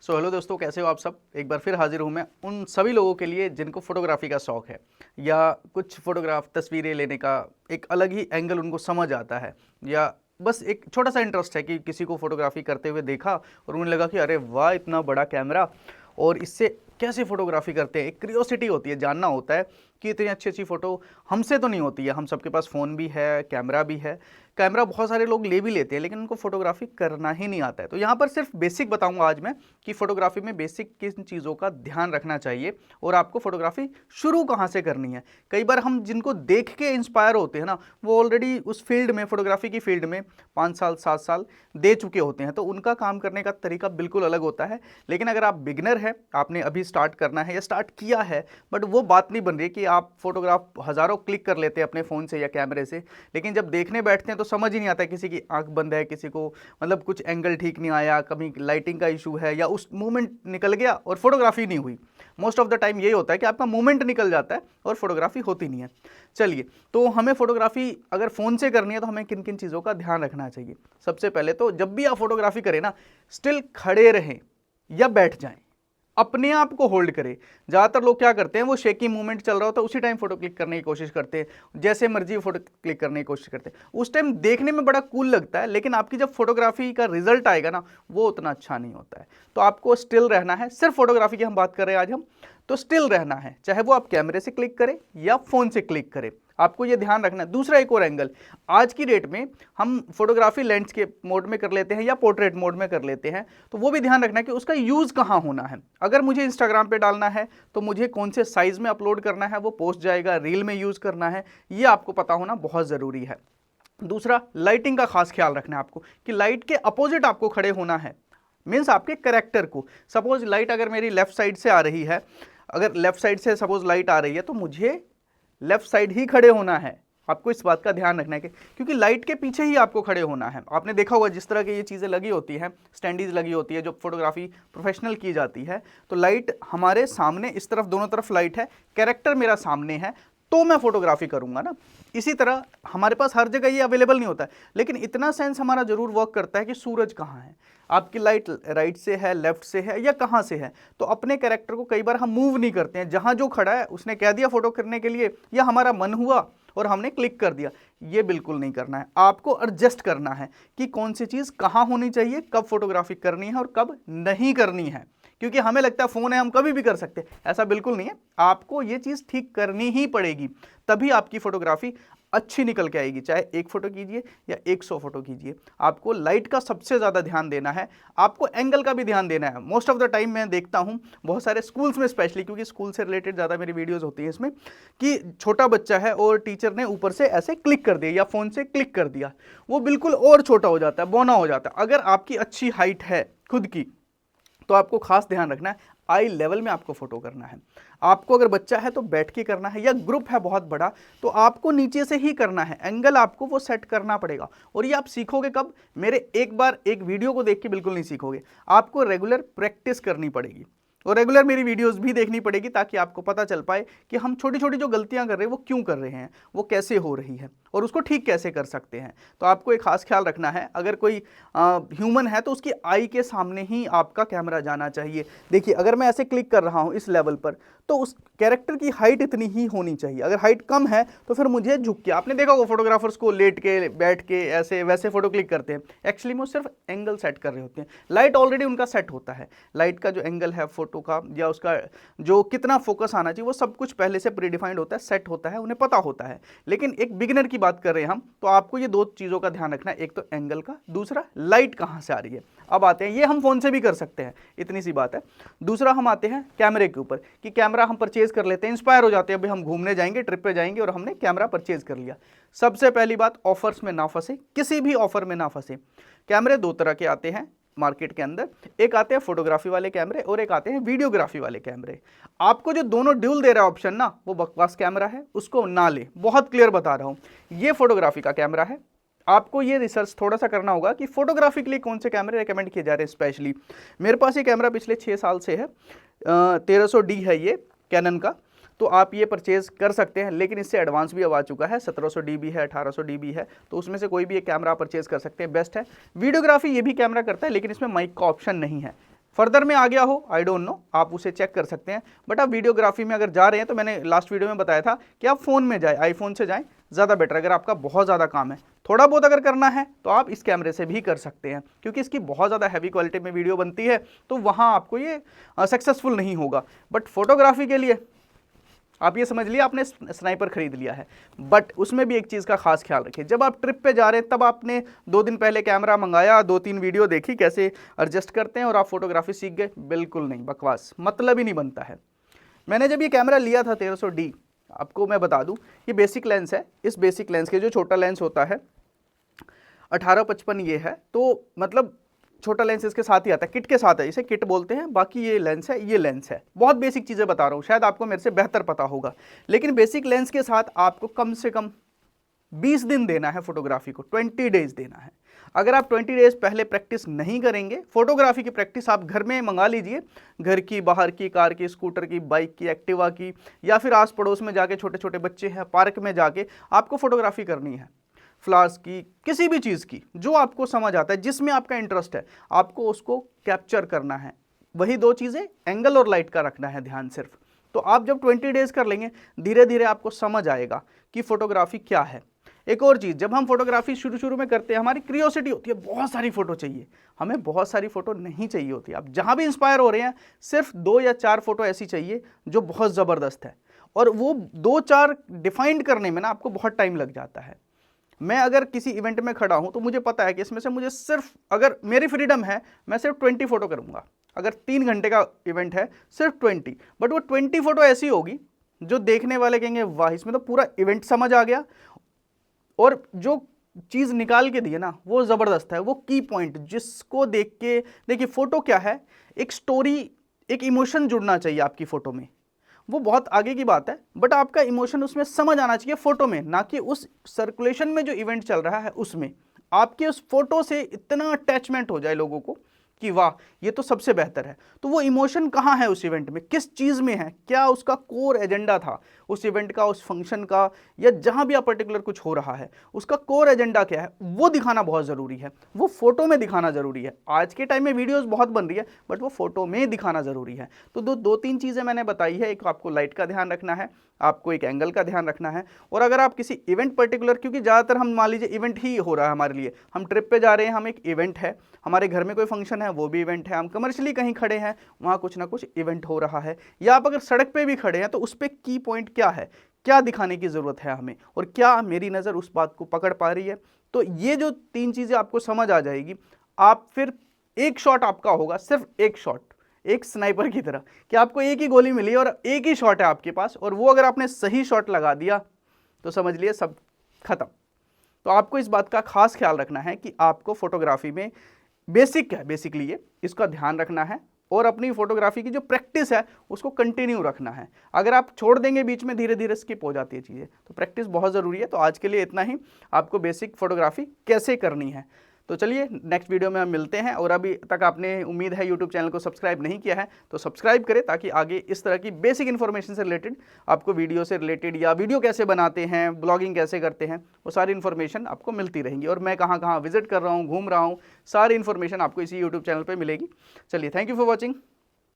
Hello दोस्तों, कैसे हो आप सब। एक बार फिर हाजिर हूँ मैं उन सभी लोगों के लिए जिनको फोटोग्राफी का शौक है या कुछ फोटोग्राफ तस्वीरें लेने का एक अलग ही एंगल उनको समझ आता है, या बस एक छोटा सा इंटरेस्ट है कि किसी को फोटोग्राफी करते हुए देखा और उन्हें लगा कि अरे वाह, इतना बड़ा कैमरा और इससे कैसे फोटोग्राफी करते हैं। एक क्यूरियोसिटी होती है, जानना होता है कि इतनी अच्छी अच्छी फ़ोटो हमसे तो नहीं होती है। हम सबके पास फ़ोन भी है, कैमरा भी है, कैमरा बहुत सारे लोग ले भी लेते हैं, लेकिन उनको फोटोग्राफी करना ही नहीं आता है। तो यहाँ पर सिर्फ बेसिक बताऊंगा आज मैं कि फोटोग्राफी में बेसिक किन चीज़ों का ध्यान रखना चाहिए और आपको फोटोग्राफी शुरू कहाँ से करनी है। कई बार हम जिनको देख के इंस्पायर होते हैं ना, वो ऑलरेडी उस फील्ड में, फोटोग्राफी की फील्ड में 5 साल 7 साल दे चुके होते हैं, तो उनका काम करने का तरीका बिल्कुल अलग होता है। लेकिन अगर आप बिगिनर है, आपने अभी स्टार्ट करना है या स्टार्ट किया है, बट वो बात नहीं बन रही कि आप फोटोग्राफ हज़ारों क्लिक कर लेते हैं अपने फ़ोन से या कैमरे से, लेकिन जब देखने बैठते हैं तो समझ ही नहीं आता, किसी की आंख बंद है, किसी को मतलब कुछ एंगल ठीक नहीं आया, कभी लाइटिंग का इशू है, या उस मूवमेंट निकल गया और फोटोग्राफी नहीं हुई। मोस्ट ऑफ द टाइम यही होता है कि आपका मूवमेंट निकल जाता है और फोटोग्राफी होती नहीं है। चलिए, तो हमें फोटोग्राफी अगर फ़ोन से करनी है तो हमें किन किन चीज़ों का ध्यान रखना चाहिए। सबसे पहले तो जब भी आप फोटोग्राफी करें ना, स्टिल खड़े रहें या बैठ जाएं, अपने आप को होल्ड करें। ज़्यादातर लोग क्या करते हैं, वो शेकी मूवमेंट चल रहा होता है उसी टाइम फोटो क्लिक करने की कोशिश करते हैं, जैसे मर्जी फोटो क्लिक करने की कोशिश करते हैं। उस टाइम देखने में बड़ा कूल लगता है, लेकिन आपकी जब फोटोग्राफी का रिजल्ट आएगा ना, वो उतना अच्छा नहीं होता है। तो आपको स्टिल रहना है। सिर्फ फोटोग्राफी की हम बात कर रहे हैं आज हम, तो स्टिल रहना है, चाहे वो आप कैमरे से क्लिक करें या फ़ोन से क्लिक करें, आपको ये ध्यान रखना है। दूसरा एक और एंगल, आज की डेट में हम फोटोग्राफी लैंडस्केप मोड में कर लेते हैं या पोर्ट्रेट मोड में कर लेते हैं, तो वो भी ध्यान रखना है कि उसका यूज़ कहाँ होना है। अगर मुझे इंस्टाग्राम पे डालना है तो मुझे कौन से साइज़ में अपलोड करना है, वो पोस्ट जाएगा, रील में यूज़ करना है, ये आपको पता होना बहुत ज़रूरी है। दूसरा, लाइटिंग का खास ख्याल रखना है आपको कि लाइट के अपोजिट आपको खड़े होना है, मीन्स आपके करेक्टर को। सपोज लाइट अगर मेरी लेफ्ट साइड से आ रही है, अगर लेफ्ट साइड से सपोज लाइट आ रही है, तो मुझे लेफ्ट साइड ही खड़े होना है। आपको इस बात का ध्यान रखना है कि क्योंकि लाइट के पीछे ही आपको खड़े होना है। आपने देखा होगा जिस तरह की ये चीज़ें लगी होती हैं, स्टैंडीज लगी होती है, जो फोटोग्राफी प्रोफेशनल की जाती है, तो लाइट हमारे सामने, इस तरफ दोनों तरफ लाइट है, कैरेक्टर मेरा सामने है, तो मैं फोटोग्राफी करूंगा ना। इसी तरह हमारे पास हर जगह ये अवेलेबल नहीं होता है, लेकिन इतना सेंस हमारा जरूर वर्क करता है कि सूरज कहाँ है, आपकी लाइट राइट से है, लेफ्ट से है, या कहाँ से है। तो अपने कैरेक्टर को कई बार हम मूव नहीं करते हैं, जहाँ जो खड़ा है उसने कह दिया फोटो करने के लिए, या हमारा मन हुआ और हमने क्लिक कर दिया। ये बिल्कुल नहीं करना है, आपको एडजस्ट करना है कि कौन सी चीज़ कहाँ होनी चाहिए, कब फोटोग्राफी करनी है और कब नहीं करनी है। क्योंकि हमें लगता है फ़ोन है, हम कभी भी कर सकते हैं, ऐसा बिल्कुल नहीं है। आपको ये चीज़ ठीक करनी ही पड़ेगी, तभी आपकी फोटोग्राफी अच्छी निकल के आएगी। चाहे 1 फोटो कीजिए या 100 फोटो कीजिए, आपको लाइट का सबसे ज़्यादा ध्यान देना है, आपको एंगल का भी ध्यान देना है। मोस्ट ऑफ द टाइम मैं देखता हूँ बहुत सारे स्कूल्स में, स्पेशली क्योंकि स्कूल से रिलेटेड ज़्यादा मेरी वीडियोज़ होती है इसमें, कि छोटा बच्चा है और टीचर ने ऊपर से ऐसे क्लिक कर दिया या फ़ोन से क्लिक कर दिया, वो बिल्कुल और छोटा हो जाता है, बौना हो जाता है। अगर आपकी अच्छी हाइट है खुद की, तो आपको खास ध्यान रखना है, आई लेवल में आपको फोटो करना है। आपको अगर बच्चा है तो बैठ के करना है, या ग्रुप है बहुत बड़ा तो आपको नीचे से ही करना है, एंगल आपको वो सेट करना पड़ेगा। और ये आप सीखोगे कब, मेरे एक बार एक वीडियो को देख के बिल्कुल नहीं सीखोगे, आपको रेगुलर प्रैक्टिस करनी पड़ेगी और रेगुलर मेरी वीडियोस भी देखनी पड़ेगी, ताकि आपको पता चल पाए कि हम छोटी छोटी जो गलतियां कर रहे हैं वो क्यों कर रहे हैं, वो कैसे हो रही है और उसको ठीक कैसे कर सकते हैं। तो आपको एक खास ख्याल रखना है, अगर कोई ह्यूमन है तो उसकी आई के सामने ही आपका कैमरा जाना चाहिए। देखिए, अगर मैं ऐसे क्लिक कर रहा हूँ इस लेवल पर, तो उस कैरेक्टर की हाइट इतनी ही होनी चाहिए। अगर हाइट कम है तो फिर मुझे झुक के, आपने देखा होगा फोटोग्राफर्स को लेट के, बैठ के, ऐसे वैसे फोटो क्लिक करते हैं, एक्चुअली वो सिर्फ एंगल सेट कर रहे होते हैं। लाइट ऑलरेडी उनका सेट होता है, लाइट का जो एंगल है फोटो का, या उसका जो कितना फोकस आना चाहिए, वो सब कुछ पहले से प्रीडिफाइंड होता है, सेट होता है, उन्हें पता होता है। लेकिन एक बिगिनर की बात कर रहे हैं हम, तो आपको ये 2 चीज़ों का ध्यान रखना है, एक तो एंगल का, दूसरा लाइट कहाँ से आ रही है। अब आते हैं, ये हम फ़ोन से भी कर सकते हैं, इतनी सी बात है। दूसरा हम आते हैं कैमरे के ऊपर, कि कैमरा हम परचेज कर लेते हैं, इंस्पायर हो जाते हैं, अभी हम घूमने जाएंगे, ट्रिप पे जाएंगे और हमने कैमरा परचेज कर लिया। सबसे पहली बात, ऑफर्स में ना फंसे, किसी भी ऑफर में ना फंसे। कैमरे 2 तरह के आते हैं मार्केट के अंदर, एक आते हैं फोटोग्राफी वाले कैमरे और एक आते हैं वीडियोग्राफी वाले कैमरे। आपको जो दोनों ड्यूल दे रहा है ऑप्शन ना, वो बकवास कैमरा है, उसको ना ले, बहुत क्लियर बता रहा हूं। ये फोटोग्राफी का कैमरा है, आपको ये रिसर्च थोड़ा सा करना होगा कि फोटोग्राफी के लिए कौन से कैमरे रेकमेंड किए जा रहे हैं। स्पेशली मेरे पास ये कैमरा पिछले 6 साल से है, 1300D है ये कैनन का, तो आप ये परचेज कर सकते हैं, लेकिन इससे एडवांस भी अब आ चुका है, 1700D भी है, 1800D भी है, तो उसमें से कोई भी एक कैमरा परचेज कर सकते हैं, बेस्ट है। वीडियोग्राफी ये भी कैमरा करता है, लेकिन इसमें माइक का ऑप्शन नहीं है। फर्दर में आ गया हो, आई डोंट नो, आप उसे चेक कर सकते हैं। बट आप वीडियोग्राफी में अगर जा रहे हैं तो मैंने लास्ट वीडियो में बताया था कि आप फ़ोन में जाए, आईफोन से जाएं, ज़्यादा बेटर। अगर आपका बहुत ज़्यादा काम है, थोड़ा बहुत अगर करना है तो आप इस कैमरे से भी कर सकते हैं, क्योंकि इसकी बहुत ज़्यादा हैवी क्वालिटी में वीडियो बनती है, तो वहाँ आपको ये सक्सेसफुल नहीं होगा। बट फोटोग्राफी के लिए आप ये समझ लिया आपने स्नाइपर खरीद लिया है। बट उसमें भी एक चीज़ का खास ख्याल रखिए, जब आप ट्रिप पे जा रहे हैं तब आपने 2 दिन पहले कैमरा मंगाया, 2-3 वीडियो देखी कैसे एडजस्ट करते हैं और आप फोटोग्राफी सीख गए, बिल्कुल नहीं, बकवास, मतलब ही नहीं बनता है। मैंने जब ये कैमरा लिया था 1300D, आपको मैं बता दूं, ये बेसिक लेंस है। इस बेसिक लेंस के जो छोटा लेंस होता है 18-55 ये है, तो मतलब छोटा लेंस इसके साथ ही आता है, किट के साथ है, इसे किट बोलते हैं। बाकी ये लेंस है, ये लेंस है। बहुत बेसिक चीज़ें बता रहा हूँ, शायद आपको मेरे से बेहतर पता होगा, लेकिन बेसिक लेंस के साथ आपको कम से कम 20 दिन देना है फोटोग्राफी को, 20 डेज देना है। अगर आप 20 डेज पहले प्रैक्टिस नहीं करेंगे, फोटोग्राफी की प्रैक्टिस आप घर में मंगा लीजिए, घर की, बाहर की, कार की, स्कूटर की, बाइक की, एक्टिवा की, या फिर आस पड़ोस में जाके, छोटे छोटे बच्चे हैं, पार्क में जाके आपको फोटोग्राफी करनी है, फ्लावर्स की, किसी भी चीज़ की, जो आपको समझ आता है, जिसमें आपका इंटरेस्ट है, आपको उसको कैप्चर करना है। वही 2 चीज़ें, एंगल और लाइट का रखना है ध्यान सिर्फ। तो आप जब 20 डेज कर लेंगे, धीरे धीरे आपको समझ आएगा कि फोटोग्राफी क्या है। एक और चीज़, जब हम फोटोग्राफी शुरू में करते हैं, हमारी क्यूरियोसिटी होती है, बहुत सारी फोटो चाहिए। हमें बहुत सारी फोटो नहीं चाहिए होती। आप जहाँ भी इंस्पायर हो रहे हैं, सिर्फ 2 या 4 फोटो ऐसी चाहिए जो बहुत ज़बरदस्त है, और वो 2-4 डिफाइंड करने में ना आपको बहुत टाइम लग जाता है। मैं अगर किसी इवेंट में खड़ा हूं तो मुझे पता है कि इसमें से मुझे सिर्फ, अगर मेरी फ्रीडम है, मैं सिर्फ 20 फोटो करूंगा। अगर 3 घंटे का इवेंट है, सिर्फ 20, बट वो 20 फोटो ऐसी होगी जो देखने वाले कहेंगे वाह, इसमें तो पूरा इवेंट समझ आ गया, और जो चीज़ निकाल के दी है ना वो ज़बरदस्त है। वो की पॉइंट जिसको देख के, देखिए फोटो क्या है, एक स्टोरी, एक इमोशन जुड़ना चाहिए आपकी फ़ोटो में, वो बहुत आगे की बात है, बट आपका इमोशन उसमें समझ आना चाहिए फोटो में, ना कि उस सर्कुलेशन में जो इवेंट चल रहा है उसमें। आपके उस फोटो से इतना अटैचमेंट हो जाए लोगों को कि वाह, ये तो सबसे बेहतर है। तो वो इमोशन कहाँ है उस इवेंट में, किस चीज़ में है, क्या उसका कोर एजेंडा था उस इवेंट का, उस फंक्शन का, या जहाँ भी आप पर्टिकुलर कुछ हो रहा है, उसका कोर एजेंडा क्या है, वो दिखाना बहुत ज़रूरी है, वो फोटो में दिखाना ज़रूरी है। आज के टाइम में वीडियोज़ बहुत बन रही है, बट वो फोटो में दिखाना ज़रूरी है। तो 2-3 चीज़ें मैंने बताई है। एक, आपको लाइट का ध्यान रखना है, आपको एक एंगल का ध्यान रखना है, और अगर आप किसी इवेंट पर्टिकुलर, क्योंकि ज़्यादातर हम मान लीजिए इवेंट ही हो रहा है हमारे लिए, हम ट्रिप पे जा रहे हैं, हम एक इवेंट है, हमारे घर में कोई फंक्शन है वो भी इवेंट है, हम कमर्शियली कहीं खड़े हैं वहाँ कुछ ना कुछ इवेंट हो रहा है, या आप अगर सड़क पे भी खड़े हैं तो उस पर की पॉइंट क्या है, क्या दिखाने की ज़रूरत है हमें, और क्या मेरी नज़र उस बात को पकड़ पा रही है। तो ये जो 3 चीज़ें आपको समझ आ जाएगी, आप फिर एक शॉट आपका होगा, सिर्फ एक शॉट, एक स्नाइपर की तरह, कि आपको एक ही गोली मिली और एक ही शॉट है आपके पास, और वो अगर आपने सही शॉट लगा दिया तो समझ लिए सब खत्म। तो आपको इस बात का खास ख्याल रखना है कि आपको फोटोग्राफी में बेसिक है, बेसिकली ये, इसका ध्यान रखना है, और अपनी फोटोग्राफी की जो प्रैक्टिस है उसको कंटिन्यू रखना है। अगर आप छोड़ देंगे बीच में, धीरे धीरे स्किप हो जाती है चीज़ें, तो प्रैक्टिस बहुत ज़रूरी है। तो आज के लिए इतना ही, आपको बेसिक फोटोग्राफी कैसे करनी है। तो चलिए नेक्स्ट वीडियो में हम मिलते हैं, और अभी तक आपने, उम्मीद है, यूट्यूब चैनल को सब्सक्राइब नहीं किया है तो सब्सक्राइब करें, ताकि आगे इस तरह की बेसिक इन्फॉर्मेशन से रिलेटेड, आपको वीडियो से रिलेटेड, या वीडियो कैसे बनाते हैं, ब्लॉगिंग कैसे करते हैं, वो सारी इन्फॉर्मेशन आपको मिलती रहेंगी। और मैं कहाँ कहाँ विजिट कर रहा हूँ, घूम रहा हूँ, सारी इन्फॉर्मेशन आपको इसी यूट्यूब चैनल पर मिलेगी। चलिए, थैंक यू फॉर वॉचिंग।